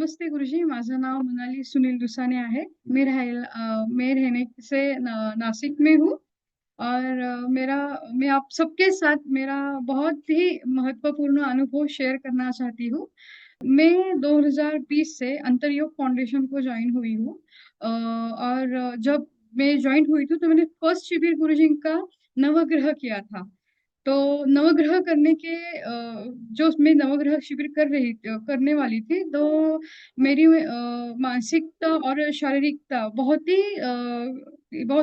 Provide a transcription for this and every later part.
नमस्ते गुरुजी, माझं नाव मनाली सुनील दुसाने आहे. मैं रहने से नासिक में हूँ और मैं आप सबके साथ मेरा बहुत ही महत्वपूर्ण अनुभव शेयर करना चाहती हूँ। मैं 2020 से अंतरयोग फाउंडेशन को जॉइन हुई हूँ और जब मैं जॉइन हुई थी तो मैंने फर्स्ट शिविर गुरुजी का नवग्रह किया था। तो नवग्रह करने के जो मैं नवग्रह शिविर करने वाली थी, तो मेरी मानसिकता और शारीरिकता बहुत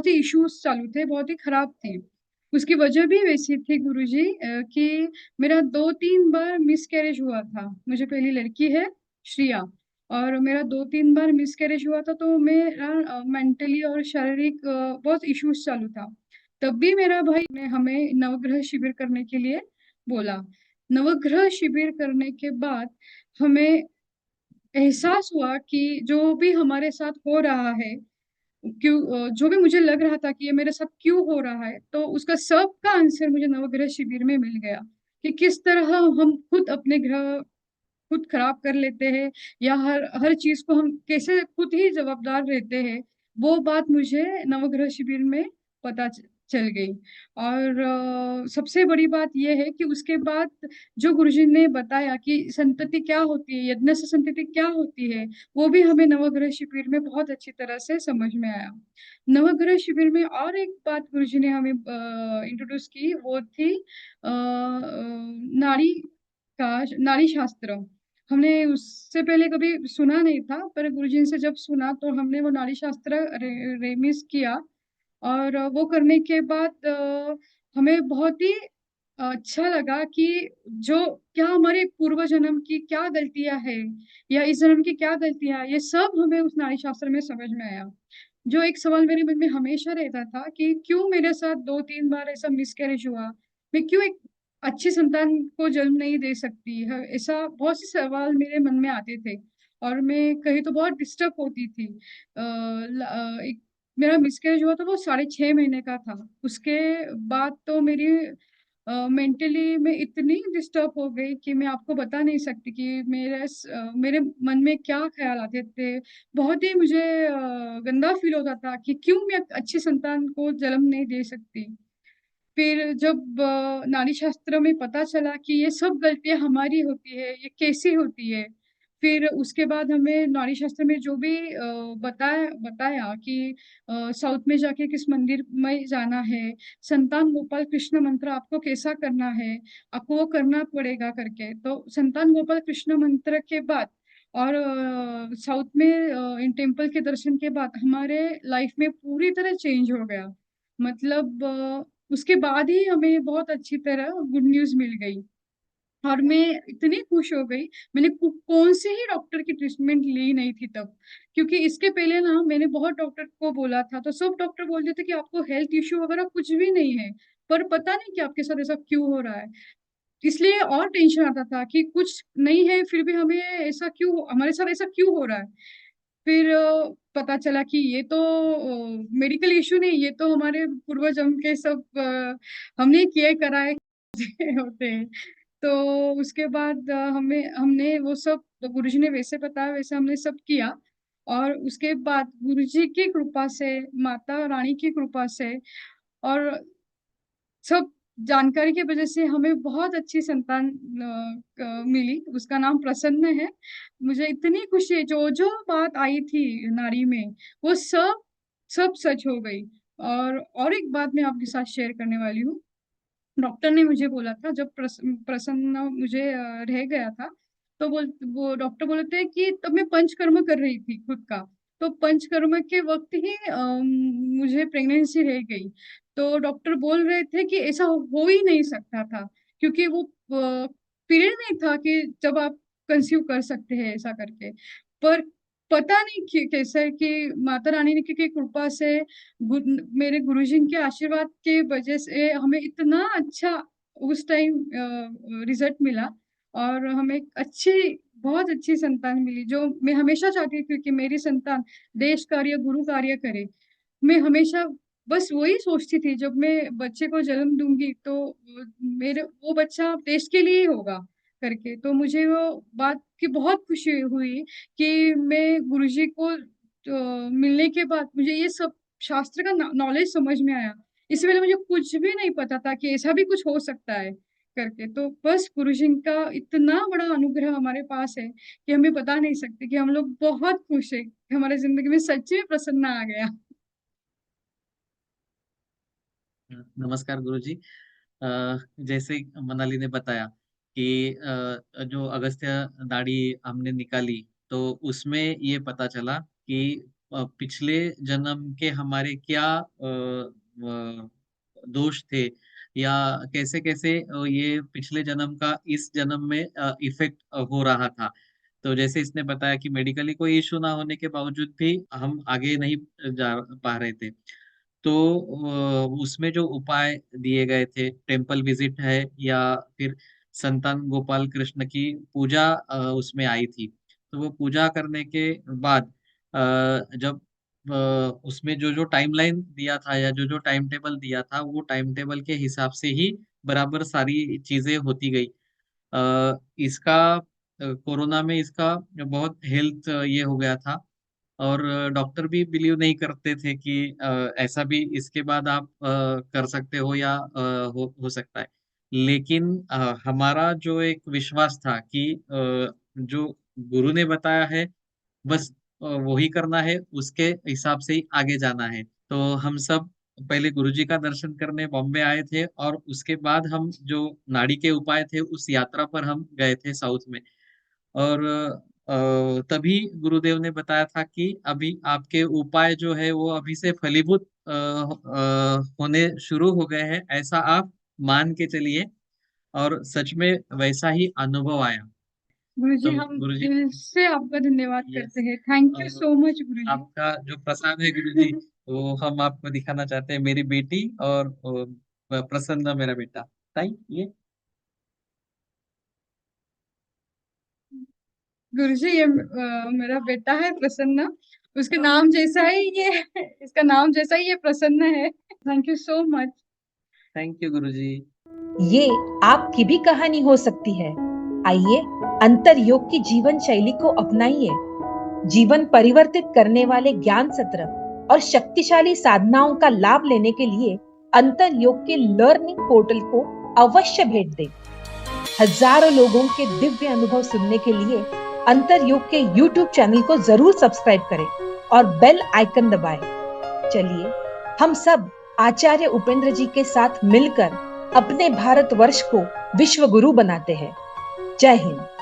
ही इश्यूज़ चालू थे, बहुत ही खराब थी। उसकी वजह भी वैसी थी गुरुजी कि मेरा 2-3 बार मिसकैरेज हुआ था। मुझे पहली लड़की है, श्रिया और मेरा 2-3 बार मिसकैरेज हुआ था, तो मेरा मेंटली और शारीरिक बहुत इश्यूज़ चालू था। तब भी मेरा भाई ने हमें नवग्रह शिविर करने के लिए बोला। नवग्रह शिविर करने के बाद हमें एहसास हुआ कि जो भी हमारे साथ हो रहा है, जो भी मुझे लग रहा था कि ये मेरे साथ क्यों हो रहा है, तो उसका सबका आंसर मुझे नवग्रह शिविर में मिल गया कि किस तरह हम खुद अपने ग्रह खुद खराब कर लेते हैं या हर हर चीज़ को हम कैसे खुद ही जवाबदार रहते हैं, वो बात मुझे नवग्रह शिविर में पता चल गई। और सबसे बड़ी बात ये है कि उसके बाद जो गुरुजी ने बताया कि संतति क्या होती है, यज्ञ से संतति क्या होती है, वो भी हमें नवग्रह शिविर में बहुत अच्छी तरह से समझ में आया। नवग्रह शिविर में और एक बात गुरुजी ने हमें इंट्रोड्यूस की, वो थी नाड़ी नाड़ी शास्त्र। हमने उससे पहले कभी सुना नहीं था, पर गुरुजी से जब सुना तो हमने वो नाड़ी शास्त्र रेमिस किया और वो करने के बाद हमें बहुत ही अच्छा लगा कि जो क्या हमारे पूर्व जन्म की क्या गलतियाँ हैं या इस जन्म की क्या गलतियाँ हैं, ये सब हमें उस नाड़ी शास्त्र में समझ में आया। जो एक सवाल मेरे मन में हमेशा रहता था कि क्यों मेरे साथ 2-3 बार ऐसा मिसकैरेज हुआ? मैं क्यों एक अच्छी संतान को जन्म नहीं दे सकती है? ऐसा बहुत से सवाल मेरे मन में आते थे और मैं कहीं तो बहुत डिस्टर्ब होती थी। एक मेरा मिसकैरेज हुआ था वो साढ़े 6 महीने का था। उसके बाद तो मेंटली मैं इतनी डिस्टर्ब हो गई कि मैं आपको बता नहीं सकती कि मेरे मन में क्या ख़्याल आते थे। बहुत ही मुझे गंदा फ़ील होता था कि क्यों मैं एक अच्छी संतान को जन्म नहीं दे सकती। फिर जब नारी शास्त्र में पता चला कि ये सब गलतियाँ हमारी होती है, ये कैसे होती है। फिर उसके बाद हमें नारी शास्त्र में जो भी बताया बताया कि साउथ में जाके किस मंदिर में जाना है, संतान गोपाल कृष्ण मंत्र आपको कैसा करना है, आपको वो करना पड़ेगा करके। तो संतान गोपाल कृष्ण मंत्र के बाद और साउथ में इन टेम्पल के दर्शन के बाद हमारे लाइफ में पूरी तरह चेंज हो गया। मतलब उसके बाद ही हमें बहुत अच्छी तरह गुड न्यूज़ मिल गई और मैं इतनी खुश हो गई, मैंने कौन से ही डॉक्टर की ट्रीटमेंट ली नहीं थी तब। क्योंकि इसके पहले ना मैंने बहुत डॉक्टर को बोला था, तो सब डॉक्टर बोलते थे कि आपको हेल्थ इश्यू वगैरह कुछ भी नहीं है, पर पता नहीं कि आपके साथ ऐसा क्यों हो रहा है। इसलिए और टेंशन आता था कि कुछ नहीं है, फिर भी हमारे साथ ऐसा क्यों हो रहा है? फिर पता चला कि ये तो मेडिकल इश्यू नहीं, ये तो हमारे पूर्वजन्म के सब हमने किए कराए होते हैं। तो उसके बाद हमने वो सब तो गुरुजी ने वैसे बताया वैसे हमने सब किया और उसके बाद गुरुजी की कृपा से, माता रानी की कृपा से और सब जानकारी की वजह से हमें बहुत अच्छी संतान मिली, उसका नाम प्रसन्न है। मुझे इतनी खुशी है, जो-जो बात आई थी नारी में, वो सब सब सच हो गई। और एक बात मैं आपके साथ शेयर करने वाली हूँ। डॉक्टर ने मुझे बोला था जब प्रसन्न मुझे रह गया था, तो वो डॉक्टर बोले थे कि तब मैं पंचकर्म कर रही थी खुद का। तो पंचकर्म के वक़्त ही मुझे प्रेग्नेंसी रह गई। तो डॉक्टर बोल रहे थे कि ऐसा हो ही नहीं सकता था क्योंकि वो पीरियड नहीं था कि जब आप कंसीव कर सकते हैं ऐसा करके। पर पता नहीं कि कैसे कि माता रानी ने की कृपा से गुड मेरे गुरुजी के आशीर्वाद के वजह से हमें इतना अच्छा उस टाइम रिज़ल्ट मिला और हमें बहुत अच्छी संतान मिली, जो मैं हमेशा चाहती थी कि मेरी संतान देश कार्य, गुरु कार्य करे। मैं हमेशा बस वही सोचती थी जब मैं बच्चे को जन्म दूँगी तो मेरे वो बच्चा देश के लिए ही होगा। करके। तो मुझे वो बात की बहुत खुशी हुई कि मैं गुरुजी को मिलने के बाद मुझे ये सब शास्त्र का नॉलेज समझ में आया। इससे पहले मुझे कुछ भी नहीं पता था कि ऐसा भी कुछ हो सकता है करके। तो बस गुरुजी का इतना बड़ा अनुग्रह हमारे पास है कि हमें बता नहीं सकते कि हम लोग बहुत खुश हैं कि हमारी ज़िंदगी में सच्ची में प्रसन्न आ गया। नमस्कार गुरुजी। अ, जैसे मनाली ने बताया कि जो अगस्त्य दाढ़ी हमने निकाली, तो उसमें ये पता चला कि पिछले जन्म के हमारे क्या दोष थे, या कैसे कैसे ये पिछले जन्म का इस जन्म में इफेक्ट हो रहा था। तो जैसे इसने बताया कि मेडिकली कोई इश्यू ना होने के बावजूद भी हम आगे नहीं जा पा रहे थे। तो उसमें जो उपाय दिए गए थे, टेम्पल विजिट है या फिर संतान गोपाल कृष्ण की पूजा उसमें आई थी। तो वो पूजा करने के बाद जब उसमें जो जो टाइमलाइन दिया था या जो जो टाइम टेबल दिया था, वो टाइम टेबल के हिसाब से ही बराबर सारी चीजें होती गई। इसका कोरोना में इसका बहुत हेल्थ ये हो गया था, और डॉक्टर भी बिलीव नहीं करते थे कि ऐसा भी इसके बाद आप कर सकते हो या हो सकता है। लेकिन हमारा जो एक विश्वास था कि जो गुरु ने बताया है, बस वही करना है, उसके हिसाब से ही आगे जाना है। तो हम सब पहले गुरुजी का दर्शन करने बॉम्बे आए थे, और उसके बाद हम जो नाड़ी के उपाय थे उस यात्रा पर हम गए थे साउथ में। और तभी गुरुदेव ने बताया था कि अभी आपके उपाय जो है वो अभी से फलीभूत होने शुरू हो गए हैं, ऐसा आप मान के चलिए। और सच में वैसा ही अनुभव आया। गुरुजी तो हम गुरुजी, दिल से आपका धन्यवाद यस, करते हैं। थैंक यू सो मच गुरुजी। आपका जो प्रसाद है गुरुजी, वो हम आपको दिखाना चाहते हैं। मेरी बेटी और प्रसन्न मेरा बेटा। ताई ये गुरुजी ये मेरा बेटा है प्रसन्न। उसके नाम जैसा ही ये इसका नाम जैसा ही ये प्रसन्न है। Thank you so much. Thank you Guruji. ये आपकी भी कहानी हो सकती है। आइए अंतर योग की जीवन शैली को अपनाइए। जीवन परिवर्तित करने वाले ज्ञान सत्र और शक्तिशाली साधनाओं का लाभ लेने के लिए अंतर योग के लर्निंग पोर्टल को अवश्य भेंट दें। हजारों लोगों के दिव्य अनुभव सुनने के लिए अंतर योग के YouTube चैनल को जरूर सब्सक्राइब करें और बेल आइकन दबाएं। चलिए हम सब आचार्य उपेंद्र जी के साथ मिलकर अपने भारतवर्ष को विश्व गुरु बनाते हैं। जय हिंद।